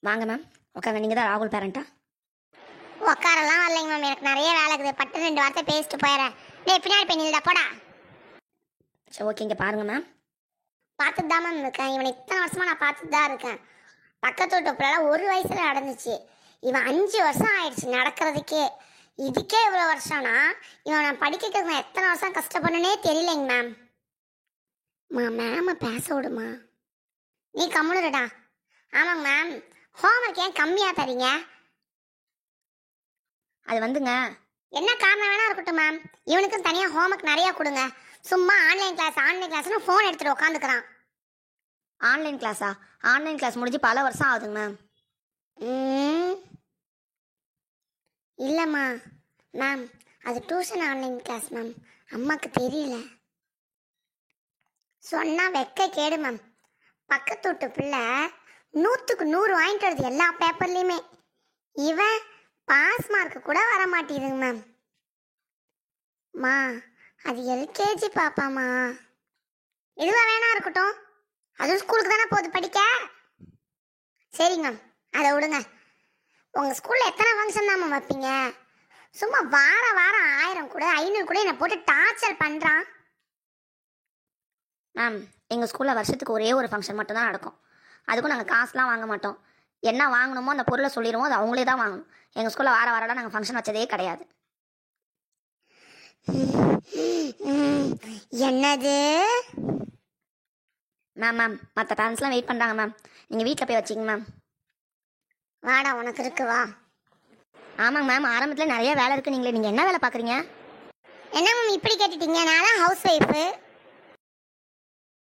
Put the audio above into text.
வாங்க மேம் உட்காங்க. நீங்கள் தான் ராகுல் பேரண்ட்டா? உட்காரெல்லாம் வரலைங்க மேம், எனக்கு நிறைய வேலை இருக்குது. பட்டு 2 வார்த்தை பேசிட்டு போயிடுறேன். டேய் பின்னாடி போய் நில்டா போடா. சரி ஓகே, இங்கே பாருங்கள் மேம். பார்த்துட்டு தான் மேம் இருக்கேன். இவனை இத்தனை வருஷமா நான் பார்த்துட்டு தான் இருக்கேன். பக்கத்து வீட்டு பிள்ளைலாம் 1 வயசுல நடந்துச்சு. இவன் 5 வருஷம் ஆயிடுச்சு நடக்கிறதுக்கே. இதுக்கே இவ்வளோ வருஷம்னா இவன் நான் படிக்கிறதுக்கு நான் எத்தனை வருஷம் கஷ்டப்படனே தெரியலைங்க மேம். மேம் பேச விடுமா? நீ கம்முனுடா. ஆமாங்க மேம், ஹோம்ஒர்க் ஏன் கம்மியாக தரீங்க? அது வந்துங்க, என்ன காரணம் வேணா இருக்கட்டும் மேம், இவனுக்கும் தனியாக ஹோம்ஒர்க் நிறையா கொடுங்க. சும்மா ஆன்லைன் கிளாஸ்னு ஃபோன் எடுத்துகிட்டு உட்காந்துக்கிறான். ஆன்லைன் கிளாஸா? ஆன்லைன் கிளாஸ் முடிஞ்சு பல வருஷம் ஆகுதுங்க மேம். இல்லைம்மா மேம், அது டியூஷன் ஆன்லைன் கிளாஸ் மேம். அம்மாவுக்கு தெரியல. சொன்னால் வெக்க கேடு மேம். பக்கத்து வீட்டு பிள்ளை 100க்கு 100 வாங்கிட்டு வருது எல்லா பேப்பர்லேயுமே. இவன் பாஸ் மார்க்கு கூட வர மாட்டேங்குதுங்க மேம். மா அது எல்கேஜி பாப்பாமா. இதுவாக வேணா இருக்கட்டும், அதுவும் ஸ்கூலுக்கு தானே போகுது படிக்க. சரிங்க மேம், அதை விடுங்க. உங்கள் ஸ்கூலில் எத்தனை ஃபங்க்ஷன் தான் மேம் வைப்பீங்க? சும்மா வாரம் 1000 கூட 500 கூட என்னை போட்டு டார்ச்சர் பண்ணுறான். மேம் எங்கள் ஸ்கூலில் வருஷத்துக்கு ஒரே ஒரு ஃபங்க்ஷன் மட்டும்தான் நடக்கும். அதுக்கும் நாங்கள் காசுலாம் வாங்க மாட்டோம். என்ன வாங்கணுமோ அந்த பொருளை சொல்லிடுவோம், அது அவங்களே தான் வாங்கணும். எங்கள் ஸ்கூலில் வாரம் நாங்கள் ஃபங்க்ஷன் வச்சதே கிடையாது. என்னது மேம் மற்ற பேரண்ட்ஸ்லாம் வெயிட் பண்ணுறாங்க மேம். நீங்கள் வீட்டில் போய் வச்சிங்க மேம். வாடா உனக்கு இருக்கு வா. ஆமாங்க மேம், ஆரம்பத்தில் நிறைய வேலை இருக்குது. நீங்கள் என்ன வேலை பார்க்குறீங்க? என்ன மேம் இப்படி கேட்டுட்டீங்க? நான் ஹவுஸ் ஒய்ஃபு.